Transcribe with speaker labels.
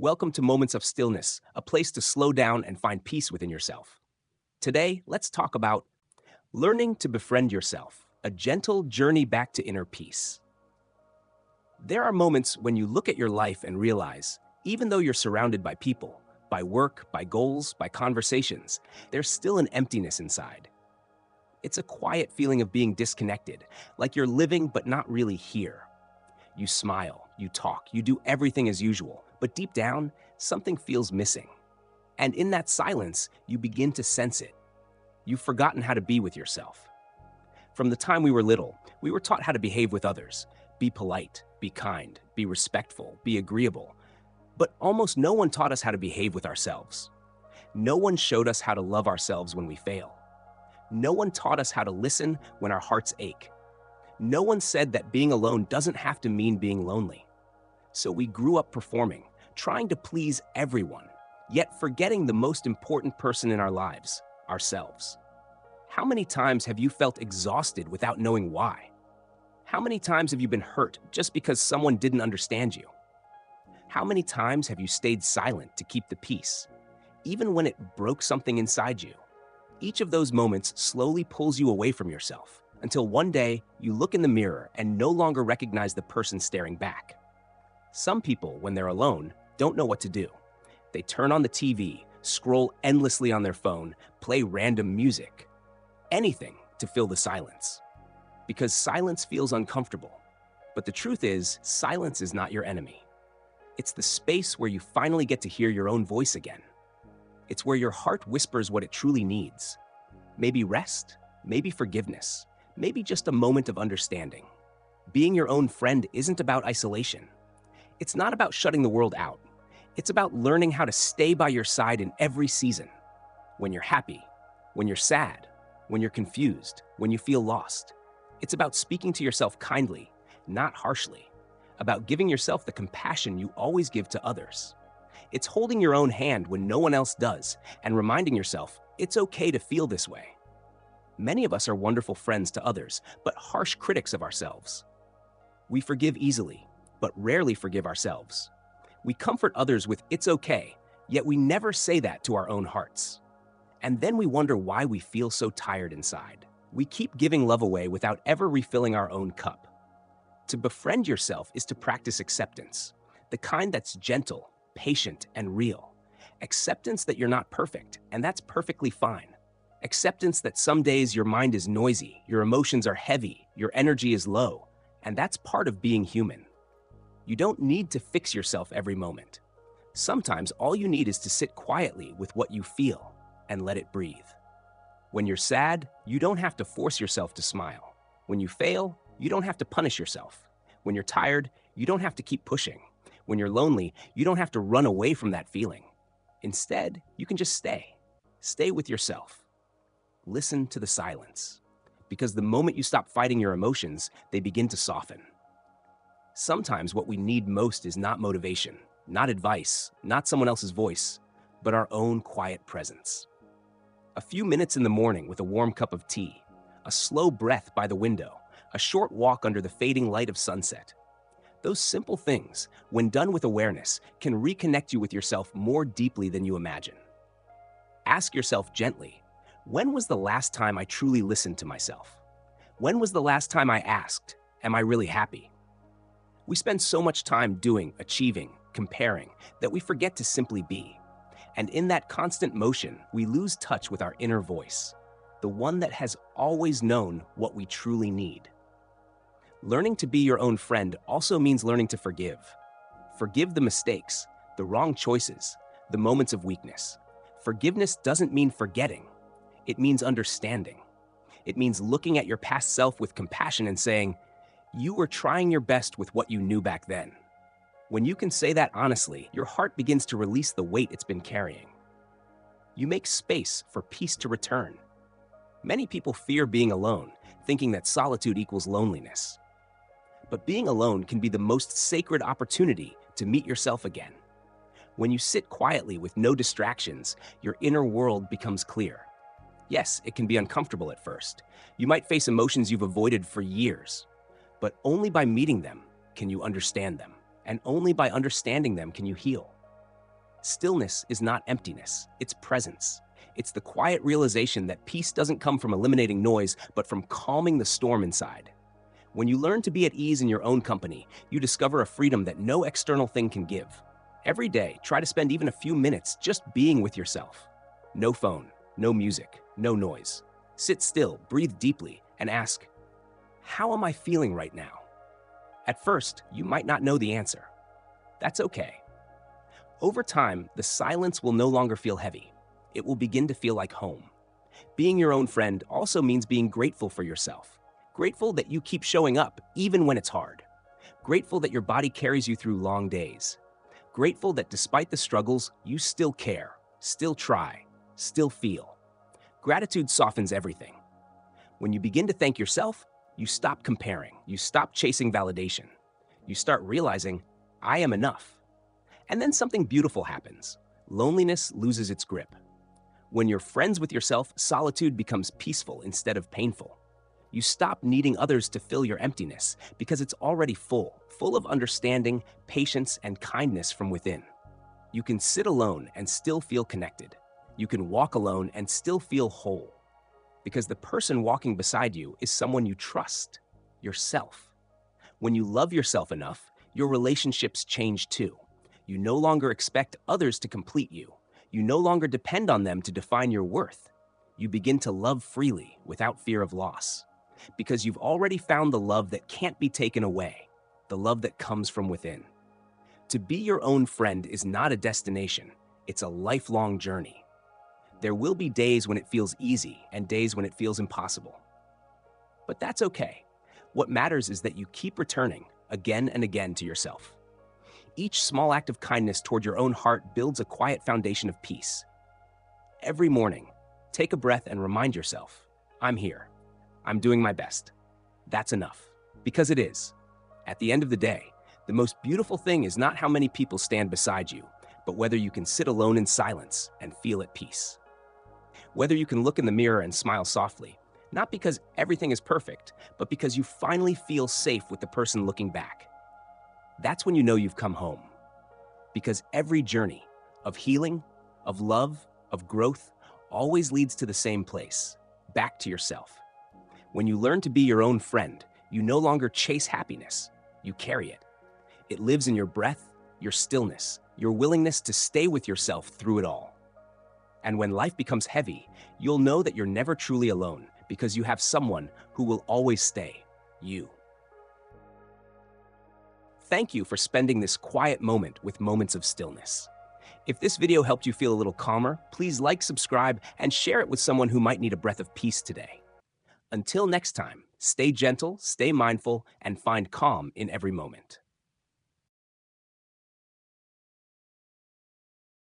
Speaker 1: Welcome to Moments of Stillness, a place to slow down and find peace within yourself. Today, let's talk about learning to befriend yourself, a gentle journey back to inner peace. There are moments when you look at your life and realize, even though you're surrounded by people, by work, by goals, by conversations, there's still an emptiness inside. It's a quiet feeling of being disconnected, like you're living but not really here. You smile, you talk, you do everything as usual, but deep down, something feels missing. And in that silence, you begin to sense it. You've forgotten how to be with yourself. From the time we were little, we were taught how to behave with others. Be polite, be kind, be respectful, be agreeable. But almost no one taught us how to behave with ourselves. No one showed us how to love ourselves when we fail. No one taught us how to listen when our hearts ache. No one said that being alone doesn't have to mean being lonely. So we grew up performing, trying to please everyone, yet forgetting the most important person in our lives, ourselves. How many times have you felt exhausted without knowing why? How many times have you been hurt just because someone didn't understand you? How many times have you stayed silent to keep the peace, even when it broke something inside you? Each of those moments slowly pulls you away from yourself, until one day you look in the mirror and no longer recognize the person staring back. Some people, when they're alone, don't know what to do. They turn on the TV, scroll endlessly on their phone, play random music, anything to fill the silence. Because silence feels uncomfortable. But the truth is, silence is not your enemy. It's the space where you finally get to hear your own voice again. It's where your heart whispers what it truly needs. Maybe rest, maybe forgiveness, maybe just a moment of understanding. Being your own friend isn't about isolation. It's not about shutting the world out. It's about learning how to stay by your side in every season. When you're happy, when you're sad, when you're confused, when you feel lost. It's about speaking to yourself kindly, not harshly. About giving yourself the compassion you always give to others. It's holding your own hand when no one else does and reminding yourself it's okay to feel this way. Many of us are wonderful friends to others, but harsh critics of ourselves. We forgive easily, but rarely forgive ourselves. We comfort others with "it's okay," yet we never say that to our own hearts. And then we wonder why we feel so tired inside. We keep giving love away without ever refilling our own cup. To befriend yourself is to practice acceptance, the kind that's gentle, patient, and real. Acceptance that you're not perfect, and that's perfectly fine. Acceptance that some days your mind is noisy, your emotions are heavy, your energy is low, and that's part of being human. You don't need to fix yourself every moment. Sometimes all you need is to sit quietly with what you feel and let it breathe. When you're sad, you don't have to force yourself to smile. When you fail, you don't have to punish yourself. When you're tired, you don't have to keep pushing. When you're lonely, you don't have to run away from that feeling. Instead, you can just stay. Stay with yourself. Listen to the silence. Because the moment you stop fighting your emotions, they begin to soften. Sometimes what we need most is not motivation, not advice, not someone else's voice, but our own quiet presence. A few minutes in the morning with a warm cup of tea, a slow breath by the window, a short walk under the fading light of sunset. Those simple things, when done with awareness, can reconnect you with yourself more deeply than you imagine. Ask yourself gently, when was the last time I truly listened to myself? When was the last time I asked, am I really happy? We spend so much time doing, achieving, comparing, that we forget to simply be. And in that constant motion, we lose touch with our inner voice, the one that has always known what we truly need. Learning to be your own friend also means learning to forgive. Forgive the mistakes, the wrong choices, the moments of weakness. Forgiveness doesn't mean forgetting. It means understanding. It means looking at your past self with compassion and saying, you were trying your best with what you knew back then. When you can say that honestly, your heart begins to release the weight it's been carrying. You make space for peace to return. Many people fear being alone, thinking that solitude equals loneliness. But being alone can be the most sacred opportunity to meet yourself again. When you sit quietly with no distractions, your inner world becomes clear. Yes, it can be uncomfortable at first. You might face emotions you've avoided for years. But only by meeting them can you understand them. And only by understanding them can you heal. Stillness is not emptiness, it's presence. It's the quiet realization that peace doesn't come from eliminating noise, but from calming the storm inside. When you learn to be at ease in your own company, you discover a freedom that no external thing can give. Every day, try to spend even a few minutes just being with yourself. No phone, no music, no noise. Sit still, breathe deeply, and ask, how am I feeling right now? At first, you might not know the answer. That's okay. Over time, the silence will no longer feel heavy. It will begin to feel like home. Being your own friend also means being grateful for yourself. Grateful that you keep showing up even when it's hard. Grateful that your body carries you through long days. Grateful that despite the struggles, you still care, still try, still feel. Gratitude softens everything. When you begin to thank yourself, you stop comparing, you stop chasing validation. You start realizing, I am enough. And then something beautiful happens. Loneliness loses its grip. When you're friends with yourself, solitude becomes peaceful instead of painful. You stop needing others to fill your emptiness because it's already full of understanding, patience, and kindness from within. You can sit alone and still feel connected. You can walk alone and still feel whole. Because the person walking beside you is someone you trust, yourself. When you love yourself enough, your relationships change too. You no longer expect others to complete you. You no longer depend on them to define your worth. You begin to love freely without fear of loss. Because you've already found the love that can't be taken away, the love that comes from within. To be your own friend is not a destination, it's a lifelong journey. There will be days when it feels easy and days when it feels impossible. But that's okay. What matters is that you keep returning again and again to yourself. Each small act of kindness toward your own heart builds a quiet foundation of peace. Every morning, take a breath and remind yourself, I'm here. I'm doing my best. That's enough. Because it is. At the end of the day, the most beautiful thing is not how many people stand beside you, but whether you can sit alone in silence and feel at peace. Whether you can look in the mirror and smile softly, not because everything is perfect, but because you finally feel safe with the person looking back. That's when you know you've come home. Because every journey of healing, of love, of growth always leads to the same place, back to yourself. When you learn to be your own friend, you no longer chase happiness, you carry it. It lives in your breath, your stillness, your willingness to stay with yourself through it all. And when life becomes heavy, you'll know that you're never truly alone because you have someone who will always stay, you. Thank you for spending this quiet moment with Moments of Stillness. If this video helped you feel a little calmer, please like, subscribe, and share it with someone who might need a breath of peace today. Until next time, stay gentle, stay mindful, and find calm in every moment.